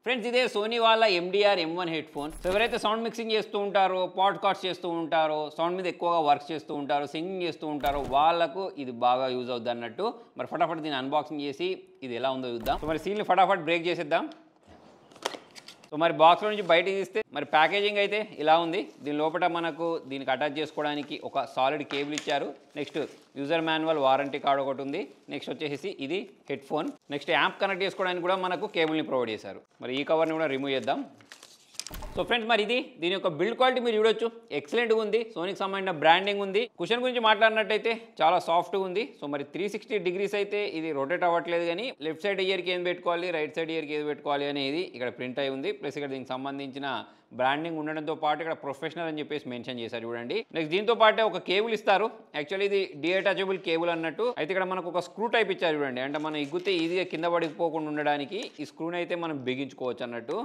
Friends ఇదే Sony వాళ్ళ MDR M1 head phone. So ఎవరైతే సౌండ్ మిక్సింగ్ చేస్తూ ఉంటారో, పాడ్కాస్ట్ చేస్తూ ఉంటారో, సౌండ్ మీద ఎక్కువగా వర్క్ చేస్తూ ఉంటారో, సింగింగ్ చేస్తూ ఉంటారో వాళ్ళకు ఇది బాగా యూజ్ అవుద్ది అన్నట్టు. మరి ఫటాఫట్ దీన్ని అన్బాక్సింగ్ చేసి ఇది ఎలా ఉందో చూద్దాం. సో మరి సీల్ని ఫటాఫట్ బ్రేక్ చేసేద్దాం. సో మరి బాక్స్లో నుంచి బయట తీస్తే మరి ప్యాకేజింగ్ అయితే ఇలా ఉంది. దీని లోపల మనకు దీనికి అటాచ్ చేసుకోవడానికి ఒక సాలిడ్ కేబుల్ ఇచ్చారు. Next user manual, warranty card ఒకటి ఉంది. నెక్స్ట్ వచ్చేసి ఇది head phone. Next app connect చేసుకోవడానికి కూడా మనకు కేబుల్ని ప్రొవైడ్ చేశారు. మరి ఈ కవర్ని కూడా రిమూవ్ చేద్దాం. సో ఫ్రెండ్స్ మరి ఇది దీని యొక్క బిల్డ్ క్వాలిటీ మీరు చూడొచ్చు, ఎక్సలెంట్గా ఉంది. సోనీకి సంబంధించిన బ్రాండింగ్ ఉంది. కుషన్ గురించి మాట్లాడినట్టయితే చాలా సాఫ్ట్గా ఉంది. సో మరి 360 డిగ్రీస్ అయితే ఇది రొటేట్ అవ్వట్లేదు, కానీ లెఫ్ట్ సైడ్ ఇయర్కి ఏం పెట్టుకోవాలి, రైట్ సైడ్ ఇయర్కి ఏది పెట్టుకోవాలి అనేది ఇక్కడ ప్రింట్ అయి ఉంది. ప్లస్ ఇక్కడ దీనికి సంబంధించిన బ్రాండింగ్ ఉండడంతో పాటు ఇక్కడ ప్రొఫెషనల్ అని చెప్పేసి మెన్షన్ చేశారు చూడండి. నెక్స్ట్ దీంతో పాటే ఒక కేబుల్ ఇస్తారు. యాక్చువల్లీ ఇది డిఅటాచబుల్ కేబుల్ అన్నట్టు. అయితే ఇక్కడ మనకు ఒక స్క్రూ టైప్ ఇచ్చారు చూడండి. అంటే మనం ఇగ్గితే ఈజీగా కింద పడిపోకుండా ఉండడానికి ఈ స్క్రూని అయితే మనం బిగించుకోవచ్చు అన్నట్టు.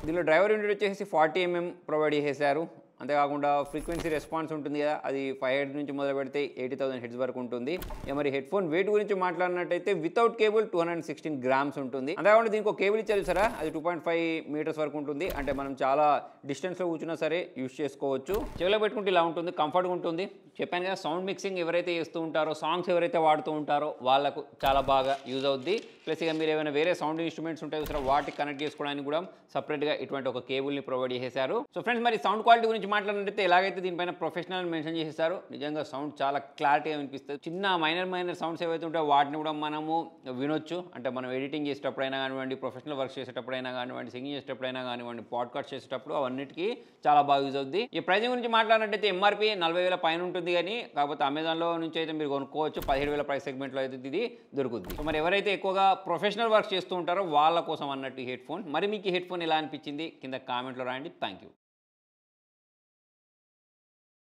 దీనిలో డ్రైవర్ యూనిట్ వచ్చేసి 40 mm ప్రొవైడ్ చేశారు. అంతేకాకుండా ఫ్రీక్వెన్సీ రెస్పాన్స్ ఉంటుంది కదా, అది 5 Hz నుంచి మొదలు పెడితే 80,000 Hz వరకు ఉంటుంది. మరి హెడ్ ఫోన్ వెయిట్ గురించి మాట్లాడినట్టయితే వితౌట్ కేబుల్ 216 grams ఉంటుంది. అంతేకాకుండా దీనికి ఒక కేబుల్ ఇచ్చారు సరే, అది 2.5 meters వరకు ఉంటుంది. అంటే మనం చాలా డిస్టెన్స్లో కూర్చున్నా సరే యూస్ చేసుకోవచ్చు. చెవిలో పెట్టుకుంటే ఇలా ఉంటుంది, కంఫర్ట్గా ఉంటుంది. చెప్పాను కదా, సౌండ్ మిక్సింగ్ ఎవరైతే చేస్తూ ఉంటారో, సాంగ్స్ ఎవరైతే వాడుతూ ఉంటారో వాళ్ళకు చాలా బాగా యూజ్ అవుద్ది. ప్లస్ ఇక మీరు ఏమైనా వేరే సౌండ్ ఇన్స్ట్రుమెంట్స్ ఉంటాయి సరే, వాటికి కనెక్ట్ చేసుకోవడానికి కూడా సపరేట్గా ఇటువంటి ఒక కేబుల్ని ప్రొవైడ్ చేశారు. సో ఫ్రెండ్స్ మరి సౌండ్ క్వాలిటీ గురించి మాట్లాడినట్టయితే ఎలాగైతే దీనిపైన ప్రొఫెషనల్ మెన్షన్ చేసేసారు, నిజంగా సౌండ్ చాలా క్లారిటీగా వినిపిస్తుంది. చిన్న మైనర్ సౌండ్స్ ఏవైతే ఉంటాయో వాటిని కూడా మనము వినొచ్చు. అంటే మనం ఎడిటింగ్ చేసేటప్పుడైనా కానివ్వండి, ప్రొఫెషనల్ వర్క్ చేసేటప్పుడైనా కానివ్వండి, సింగింగ్ చేసేటప్పుడైనా కానివ్వండి, పాడ్కాస్ట్ చేసేటప్పుడు అవన్నిటికీ చాలా బాగా యూజ్ అవుద్ది. ఈ ప్రైజింగ్ గురించి మాట్లాడినట్టయితే MRP 40,000 పైన ఉంటుంది, కానీ కాకపోతే అమెజాన్లో నుంచి అయితే మీరు కొనుక్కోవచ్చు. 17,000 ప్రైస్ సెగ్మెంట్లో అయితే ఇది దొరుకుతుంది. సో మరి ఎవరైతే ఎక్కువగా ప్రొఫెషనల్ వర్క్ చేస్తూ ఉంటారో వాళ్ళ కోసం అన్నట్టు ఈ హెడ్ ఫోన్. మరి మీకు ఈ హెడ్ ఫోన్ ఎలా అనిపించింది కింద కామెంట్లో రాయండి. Thank you.